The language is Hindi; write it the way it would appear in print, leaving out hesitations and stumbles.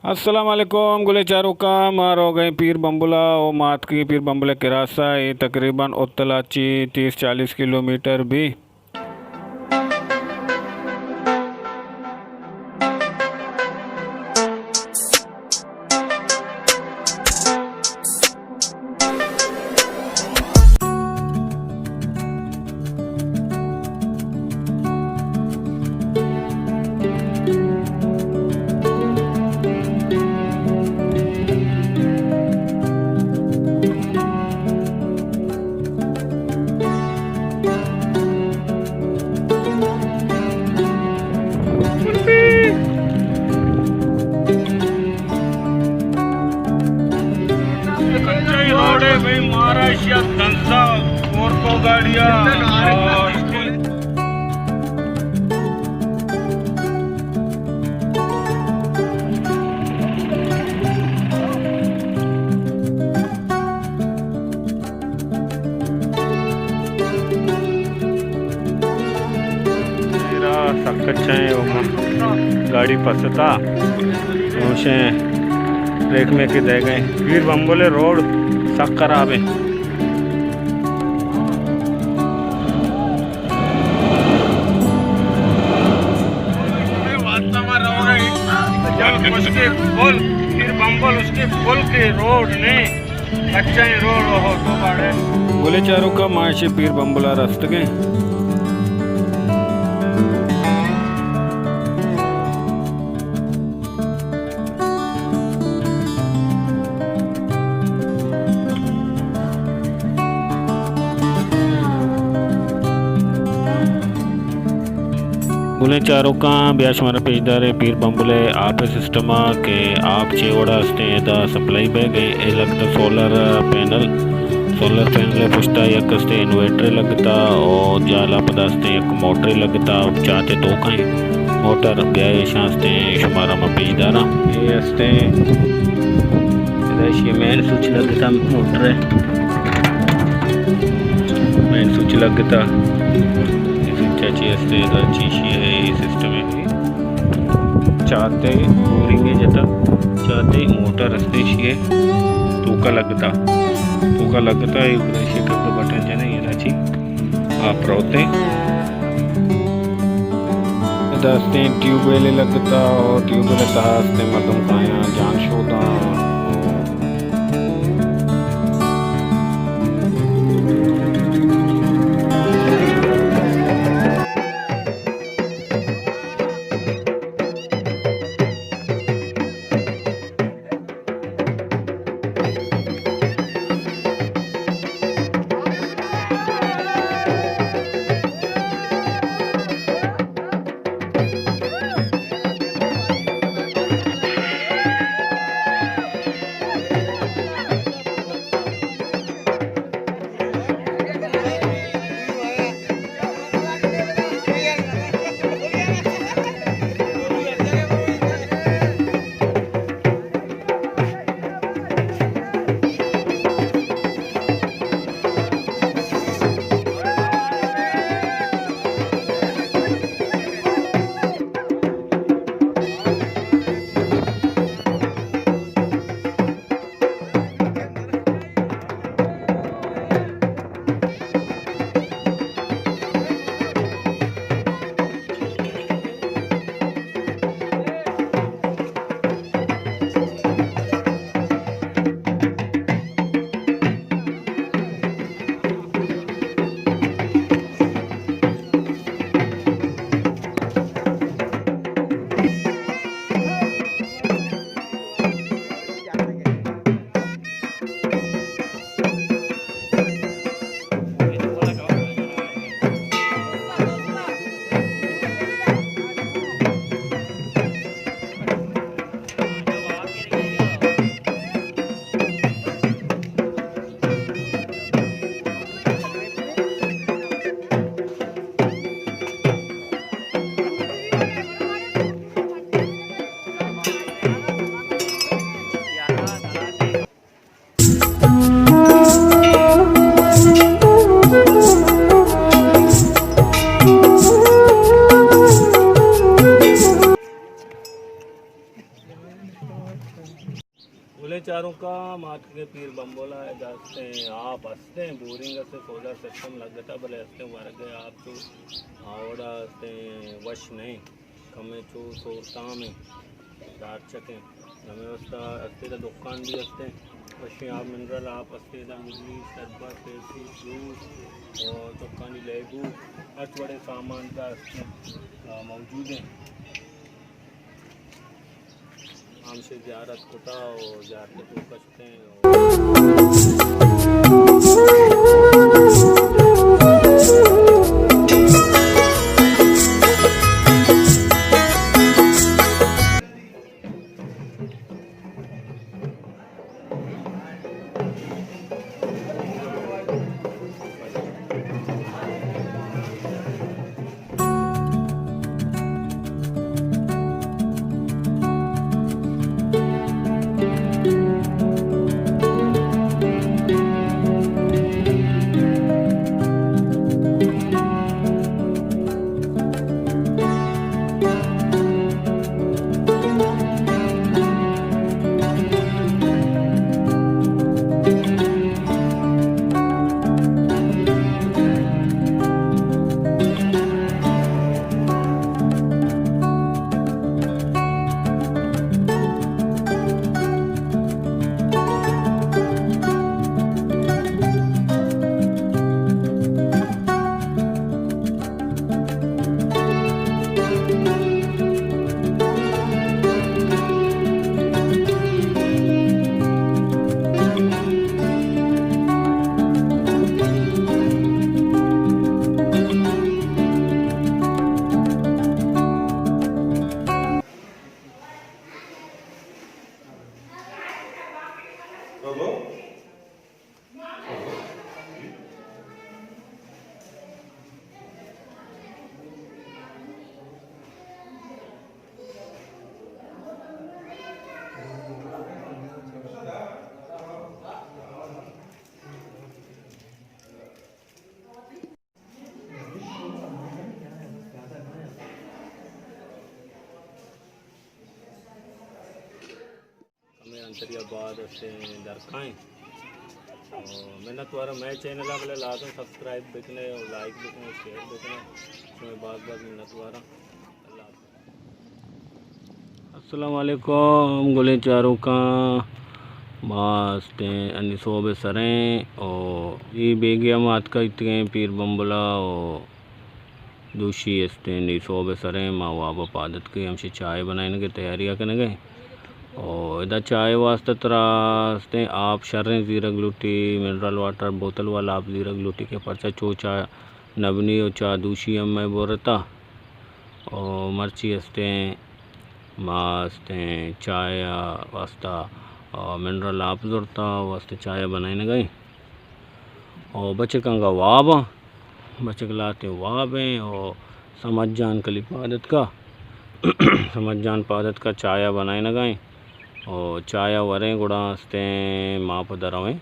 अस्सलाम वालेकुम गुले चारों का मार हो गए पीर बम्बुला और मात की पीर बम्बुला के रास्ता ये तकरीबन उत्तलाची 30-40 किलोमीटर भी। रोड है भाई, महाराष्ट्र धनसा और को गाड़िया गाड़ी पसता ट्रैक में के दे गए पीर बम्बुले रोड सख्त खराब है। उसके पुल पीर बम्बुल उसके पुल के रोड ने अच्छा रोड हो तो बड़े बोले चारों का माशे पीर बम्बुला रास्ते के बुले चारों का ब्याश हमारा पेजदार है पीर बम्बुले आप सिस्टम के आप चेवड़ा दा सप्लाई बैग है लगता सोलर पैनल पुछता एक हस्ते इन्वर्टर लगता और जाला पदास्ते एक मोटर लगता चाहते तो कहीं मोटर ब्याह शास्ते शुमारा में पेजदारा ये हस्ते मेन स्विच लगता मोटर मेन स्विच लगता चाची हस्ते चीशी है ये सिस्टम है चाहते बोरिंग है जता चाहते मोटर हस्ते शिए तूका लगता एक रशी का बटन जने ये राची आप रोते दस्ते ट्यूबवेल लगता और ट्यूबवेल हस्ते मदम काया जान शोदा गुले चारों का मात के पीर बम्बोला जाते हैं आप हंसते हैं बोरिंग से सोलर सिस्टम लग गया भले हंसते मर गए आप तो आवड़ा हंसते वश नहीं कमे चो सोरता में चार चके व्यवस्था हंसते का दुकान भी हंसते वशी आप मिनरल आप हंसते मिली शरबत पेप्सी जूस और दुकानी लेगू हर बड़े सामान का मौजूद हैं। हमसे ज़ियारत कोटा और ज़ियारत को करते हैं अंतरियाबाद से दरखाएँ और मेहनत वाला मैं चैनल वाले ला दूँ सब्सक्राइब देखने और लाइक देखने और शेयर देखने उसमें बार मेहनत वाला। अस्सलाम वालेकुम गुले चारों का मास्ते अन्नीसोबे सरें और ये बेगिया मात का इतने पीर बम्बला और दूसरी इसते अन्नीसोबे सरें माँ वाबा पादत के हमसे चाय बनाने की तैयारियाँ करने गए और इधर चाय वास्ते तरास्ते आप शर्रें ज़ीरा ग्लूटी मिनरल वाटर बोतल वाला आप ज़ीरा ग्लूटी के परचा चोचा नबनी और चा दूशी मैं बोरता और मर्ची हंसते मास्ते चाय वास्ता और मिनरल आप जोरता वास्ते चाय बनाने गए और बच्चे कंगा वाब बच्चे लाते वाब हैं और समझ जान कली पादत का समझ जान पादत का चाय बनाए न गए और चाय वरें गुड़ा हंसते माप दरवें